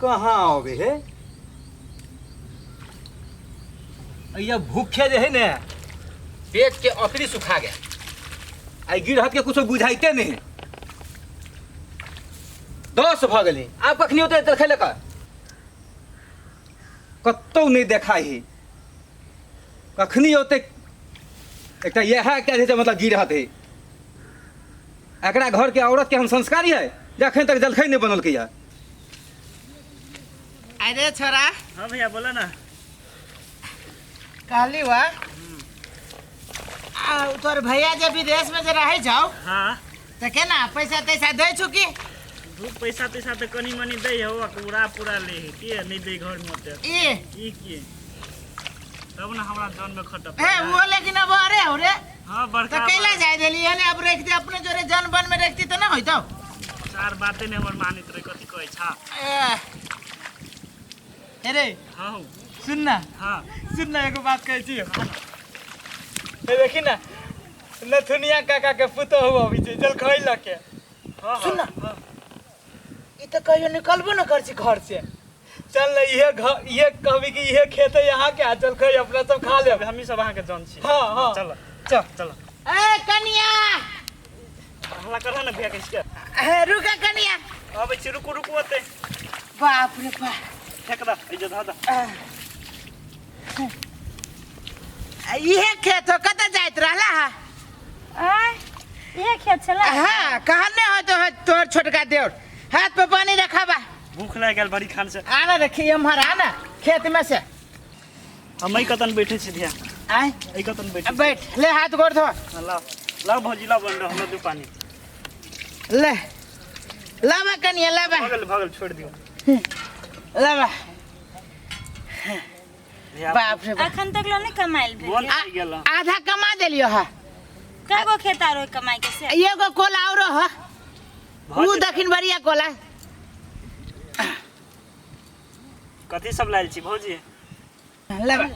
कहाँ आवे है ये भूखे जे है ने पेट के अकड़ी सुखा गया आई गिरहत के कुछ बुझाइते नहीं 10 भ गए आप कखनी होते देखे लेकर कतौ नहीं देखा ही कखनी होते एक यह क्या मतलब गिरहत है एकरा घर के औरत के हम संस्कारी है जखन तक जलखै नहीं बनल के यार अरे छोरा हाँ भैया बोला ना कहली वा तोर भैया जब विदेश में रह जाओ हाँ तो के ना पैसा तैसा दे चुकी दू पैसा तैसा तो कनी मनी दे हो पूरा ले है के नहीं दे घर में होते ई के तब ना हमरा जान में खटप है वो लेकिन अब अरे हो रे हाँ तो बड़का कैला जाय देली है ने अब रखते अपने जोरे जन बन में रखती तो ना होइतो चार बातें ने हमर मानित रे कथि कहै छा अरे हाँ सुन ना एगो बात कहै छी देखी ना नथुनिया काका के पुतो हो अभी से जल खै लके हाँ सुन ना ई तो कहियो निकलबो न कर छी घर से चल ना ये घर ये कहबी कि ये खेत है यहाँ के चल खै अपना सब खा ले हम ही सब अहाँ के जान छी हाँ चल चल चल ए कनिया हमरा करह ना भैया किसके रुका कनिया अब छी रुकू ओते बाप रे बाप फेक दा इज्जत दा ये खेत हो कत जाइत रहला है ये खेत छला हाँ कहने हो तो तोर छोटका देवर हाथ पे पानी रखा बा भूख लग गेल बड़ी खान से आना रखी हमारा आना खेत में से हम कतन बैठे छी भैया आए ए कतन बैठे बैठ ले हाथ गोड़ धो लाओ भौजी लाओ बन रहा हमरा दू पानी ले लावा कनिया लावा भगल छोड़ दियो लावा बाप रे बाप अखन तक लो नहीं कमाइल बोल भेल नहीं गेल आधा कमा देलियो हा कगो खेत आरो कमाई के से एगो कोला औरो हा वो दक्षिण बरिया कोला कथी सब लायल छी भौजी लावा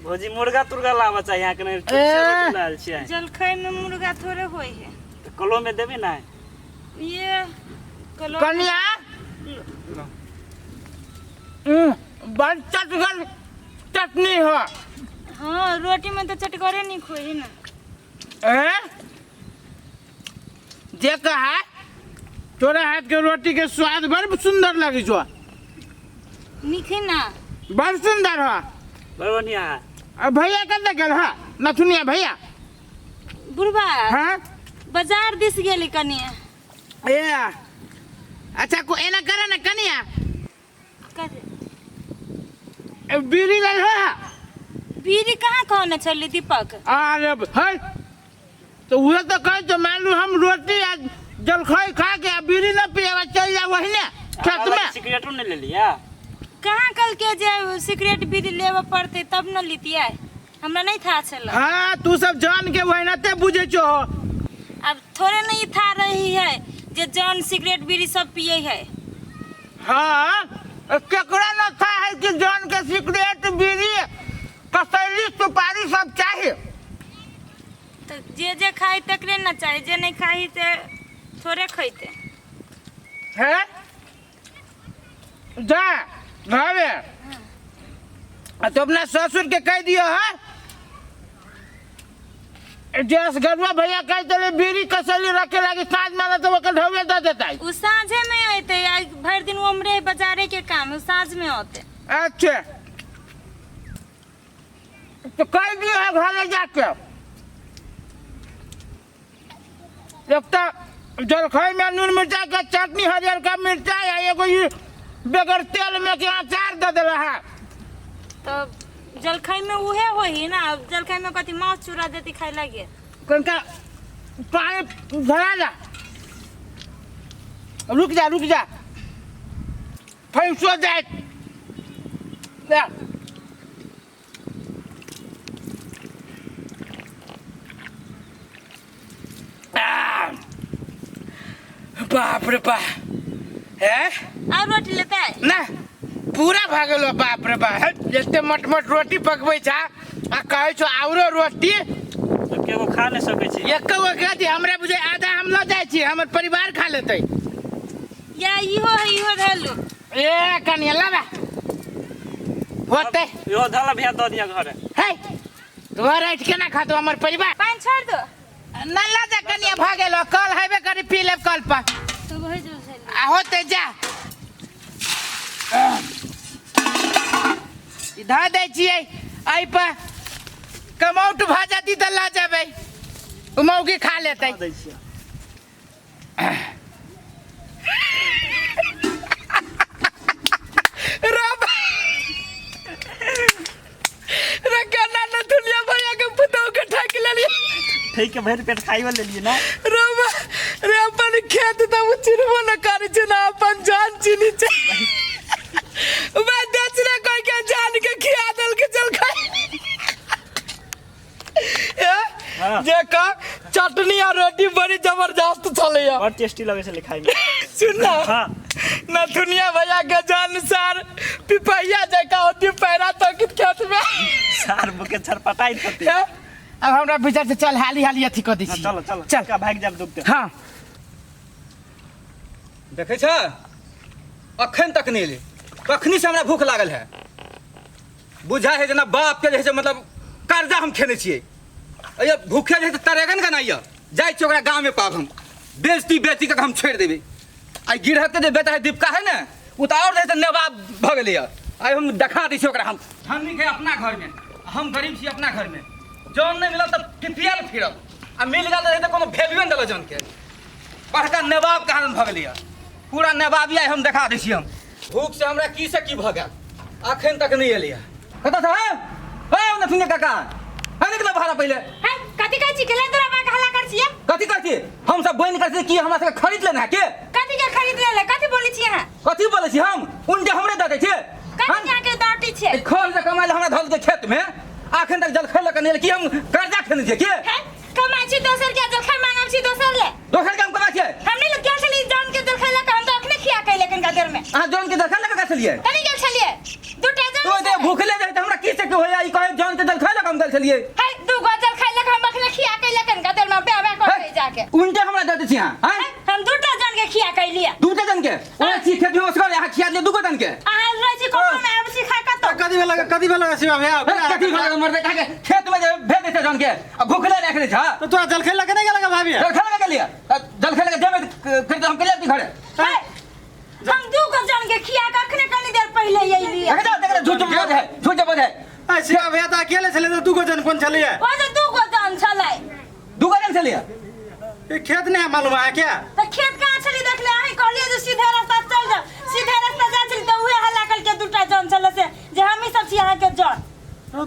भौजी मुर्गा तुर्गा लावा चाहिए यहाँ के नहीं लायल छी जलखै में मुर्गा थोड़े होई है तो कलो में देबी ना ये कलो कनिया बड़ चटगल चटनी हो हाँ रोटी में तो चटकरे नहीं खोई ना जे कहा तोरा हाथ के रोटी के स्वाद बड़ सुंदर लगे छो निखे ना बड़ सुंदर हो बड़वनिया भैया कत गेल हा नथुनिया भैया बुढ़बा हाँ बाजार दिस गेली कनिया ए अच्छा को एना करे ना कनिया बीड़ी ले हा बीड़ी कहाँ कहने चली दीपक अरे है तो वो तो कहे तो मान लो हम रोटी आज जलखै खा के बीड़ी न पिएवा चल जा वही ने खेत में सिगरेटो नहीं ले लिया कहाँ कल के जे सिगरेट बीड़ी लेवा पड़ते तब न लीतिया हमरा नहीं था चला हाँ तू सब जान के वही नते बुझे छो अब थोड़े नहीं था रही है जे जौन सिगरेट बीड़ी सब पिए है हाँ केकरा न था है कि जान के सिगरेट बीड़ी कसैली सुपारी सब चाहिए तो जे खाई तकरे न चाहिए जे नहीं खाई ते थोड़े खैते है जा घरे तो अपना ससुर के कह दियो है जस गरुआ भैया कह चले बीड़ी कसैली रखे लगी साँझ में तो वो ढोवे दे देता है उ साँझे में होते भर दिन उमरे बाजारे के काम उ साँझ में होते अच्छा तो कह दियो है घरे जाके एक तो जलखै में नून मिर्चा का चटनी हरियर का मिर्चा या एगो बगैर तेल में के अचार दे दे है तो जलखै में उहे होही ना अब जलखै में कथी मांस चूरा देती खाई लगे कनका पानी भरा जा रुक जा फैसो जाए बाप रे बाप है और रोटी लेते है ना पूरा भागलो बाप रे बाप जते मट रोटी पकबै छा आ कहै छो औरो रोटी तो केगो खा नहीं सके छी एको कहती हमरा बुझे आधा हम ल जाय छी हमर परिवार खा लेतै या इहो है इहो धैलो ए कनिया लावा होते यो धला भैया दो दिया घरे हे घर ऐठ के ना खातो हमर परिवार पानी छोड़ दो ना ला जा कनिया भागे लो कल हेबे करी पी लेब कल पर तो वही जो से आ होते जा इधर दे छिए आई पर कमौट भाजा दी त ला जाबे मौगी खा लेते दै छियै रब रे कना न दुनिया भैया के पुतौ के ठक लेली ठीक है भर पेट खाइयो ले लिए ना रब रे अपन खेत त उचिरबो न करे छ ना अपन जान चिनी छ मैं दूसरे कोई के जान के खिया दल के चल खा हाँ। जे का चटनी और रोटी बड़ी जबरदस्त चले या और टेस्टी लगे से खाई में सुन ना हाँ ना दुनिया भैया के अनुसार पिपैया जका होती पैरा तो कित खेत में सार बुके छरपटाई करते हैं? अब हमरा विचार से चल हाली हाली अथी कर दी छी चलो चलो चल का भाग जाब दुखते हां देखे छ अखन तक नहीं ले कखनी से हमरा भूख लागल है बुझा है जना बाप के जैसे मतलब कर्जा हम खेने छिए अये भूखे जैसे तरेगन का नहीं जाय छी ओकरा गांव में पाब हम बेचती के हम छोड़ देबे आई गिरहत के जे बेटा है दीपका है ना उ तो और जैसे नवाब भ गेलै आई हम दिखा दी छी ओकरा हम के अपना घर में हम गरीब छी अपना घर में जौन नहीं मिलल तब टिपियल फिरब आ मिल गेल रहे तो कोनो वैल्यू न देलो जौन के बड़का नवाब कहां भ गेलै पूरा नवाबिया हम दिखा दै छी हम भूख से हमरा की से की भ गेल अखन तक नहीं एलिया कतऽ से है ओने फिंगे काका है निकला भाड़ा पहले है कथी कहै छी केले तोरा बा हल्ला कर छिए कथी कहती हम सब बन करते की हमरा से खरीद लेना है के कथी के खरीद ले कथी बोलै छी अहाँ कथी बोले छी हम उन जे हमरे दे दे छे कथी यहाँ के डाटी छै खोल से कमाइल हमरा धल के खेत में अखन तक जल खैल के की हम कर्जा खेने छिए के है कमाई छी दोसर के जल खाय मांगब छी दोसर ले दोसर काम कमा छिए हम नहीं गेल छली जान के जल खैला हम तो अखने खिया के लेकिन का देर में आ जौन के देखल लगा चलिए कनी गेल छलिए दुटा तो जान दे भूखले रहे त हमरा की से के होया ई कहे जौन के जल खैल हम गल चलिए है दू गो जल खैला हम अखने खिया के लेकिन का देर में बेबे कर जाके उनके हमरा दे दे छी हां हम दुटा जान के खिया के लिए दूटा जन के ओए छी खेत में उसका यहाँ खिया दे दूगो जन के अहाँ रह छी कोठा में आब छी खा का तो कदी बेला शिवा भैया कथी भला मर दे के खेत में भेज दे जन के अब भूखले रख ले छ तो तोरा जल खेल लगे नहीं लगा भाभी जल खेल के लिए जल खेल के देबे फिर तो हम के लिए घरे हम दू गो जान के खिया के अखने कनी देर पहले यही लिए देख झूठ बोझ है आ शिवा भैया तो अकेले चले तो दुगो जन कोन चलिए ओ जे दू गो जान छलै दूगो जन चलिए ये खेत नहीं मालूम है क्या तो खेत कहाँ छली देख ले अहीं कहलिए जे सीधा रास्ता चल जा सीधा रास्ता जा छली तो उहे हल्ला करके दुटा जान छले से जे हम ही सब छी अहाँ के जान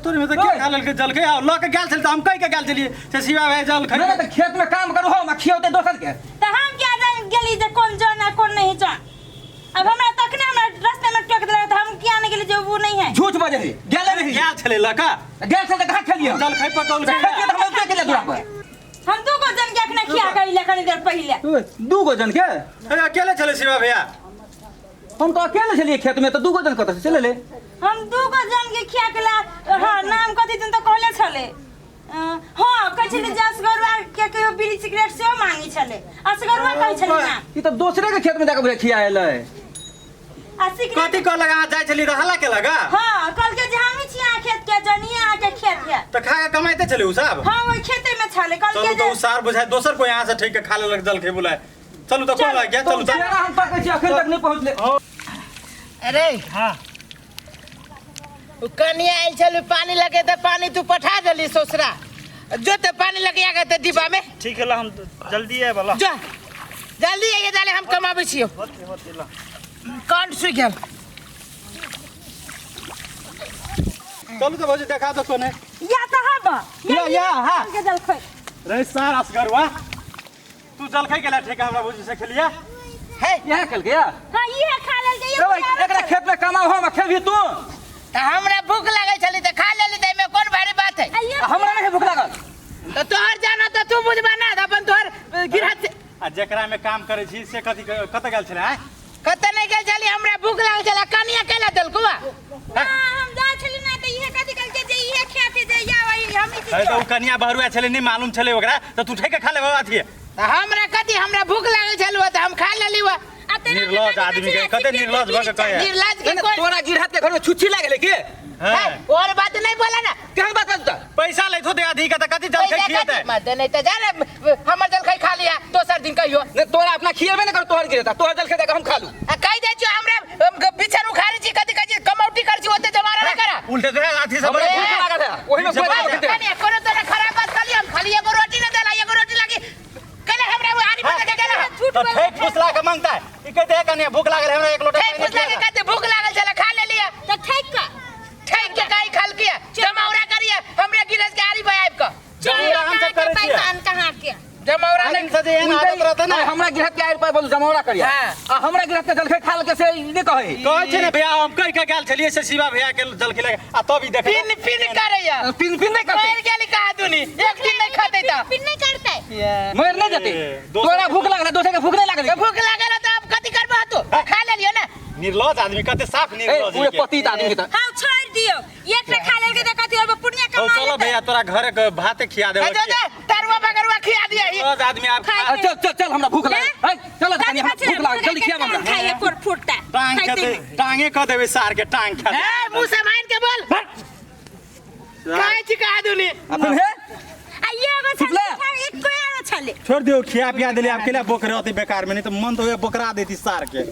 तोरी में तो क्या खा लेल के जल के आ ल के गेल चल त हम कह के गेल चलिए से शिवा भैया जल नहीं खा तो खेत में काम करू हम खियोते दोसर के तो हम क्या जान गेली जे कौन जान है कौन नहीं जान अब हमरा तकने हमरा रास्ते में टोक देले तो हम क्या नहीं गेली जो वो नहीं है झूठ बोझ है गेले नहीं गेल चले लका गेल से कहां खेलिए जल खाई पटोल के खेत में हम के लिए दूरा पर हम दू गो जन के अखने खिया के ले कनी देर पहले दूगो जन के अकेले चले शिवा भैया हम तो अकेले चलिए खेत में तो दूगो जन कत से चले ले हम दू गो जन के खिया के ला हां नाम कथि तुम तो कहले छले हां कहै छले जे असगरवा के कहियो बीड़ी सिगरेट से मांगी छले असगरवा कहै छले ना ई तो दूसरे के खेत में जाके खियाएले आ सिगरेट कथी को लगा जाय चली रहला के लगा हां कल के जे हम छी आ खेत के जनिया आ के खेत के तो खा के कमाइते चले उ सब हां ओई खेते में छले कल चलो के तो उ सार बुझाय दोसर को यहां से ठीक के खा लेलक जल के बुलाए चलू तो कोन लग गया चलू तो तेरा हम पकड़ छी अखन तक नहीं पहुंचले अरे हां कनिया आइल चलू पानी लगे तो पानी तू पठा देली ससुरा जो तो पानी लगे आ गए डिब्बा में ठीक है हम जल्दी है बोला जो जल्दी आइए डाले हम कमाबे छियो होते ला कौन सुई गेल चलू तो भौजी देखा दो कोने या तो हब या हां के जल खोई रे सार असगरवा तू जल खाई गेला ठीक हमरा भौजी से खेलिया है यहां खेल गया हां ये खा लेल के ए एकरा खेत में कमाओ हम खेबी तू तो हमरा भूख लगे चली तो खा लेली त में कौन भारी बात है हमरा नहीं भूख लागल तो तोहर जाना तो तू बुझबा ना अपन तोहर गिरहत आ जेकरा में काम करे छी से कथी कत गेल छले आय कत नहीं गेल चली हमरा भूख लगे चला कनिया केला दल कुआ हम जा छली ना तो ये कथि कल के जे ये खेत जे या वही हम ही है तो उ कनिया बहरुआ छले नहीं मालूम छले ओकरा तो तू ठेके खा ले बाबा थी तो हमरा कथी हमरा भूख लगे चलू तो हम खा लेली वा आ पते ना निर्लज आदमी के कते निर्लज भके कहे निर्लज के कोई तोरा गिरहत के घर में छुच्छी लागले के हैं और बात नहीं बोला ना केहन बात करता पैसा ले थो दे अधिक त कति जलखै खियते मत नहीं तो जाने हमर जलखै खा लिया दोसर दिन कहियो ने तोरा अपना खियबे न कर तोहर गिरता तोहर जल खेता हम खा लू कह दे जो हमरा बिछर उखाड़ी छी कति कति कमौटी कर छी ओते जमारा ना करा उल्टे तो आधी सब हमरे भूख लागत है ओही में कोई बात नहीं कने कोनो तो खराब बात खाली हम खाली एगो रोटी ना देला एगो रोटी लागी कने हमरा वो आरी बता के गेला तो ठेक फुसला के मांगता है ई कहते है कने भूख लागल हमरा एक लोटा ठेक फुसला के कहते भूख लागल चला खा ले लिया तो ठीक का ठेक के काई खाल किया जमावरा करिए हमरा गिरस के आरी भाई आपका जमौरा हम सब करे छियै पैसा कहां के जमावरा लेकिन सजे एन आदत रहता ना हमरा गिरहत के आएर पर बोल जमौरा करिया हाँ। आ हमरा गिरहत के जलखै खाल के से ने कहे कहै छै ने भैया हम कहि के गेल छलिए से शिवा भैया के जलखै लगे आ तब ही देखे पिन पिन करैया पिन पिन नहीं करते पैर गेली कहा दुनी एक दिन नहीं खाते त फिर नहीं करते मर नहीं जाते दोसर तोरा भूख लागल दोसर के भूख नहीं लागल भूख लागल त अब कथि करबो तो खा ले लियो ना निर्लज आदमी कते साफ निर्लज पूरे पति आदमी के त हां छोड़ दियो एक रे खा लेल के कथि और पुण्य तो कमा चलो भैया तोरा घरे के भाते खिया देबो दे दे तरुआ बगरुआ खिया दिया ही निर्लज आदमी आप चल चल चल हमरा भूख लागल चल तनी हमरा भूख लागल जल्दी खिया हमरा खाइए कोर फुटता टांग के दे टांगे क देबे सार के टांग खा ए मुंह से मार के बोल काहे छी कहा दुनी अपन है आइए एगो फुटला। एक कोया छले छोड़ दियो खिया पिया देले आपके लिए बोकरे होती बेकार में नहीं तो मन तो ये बोकरा देती सार के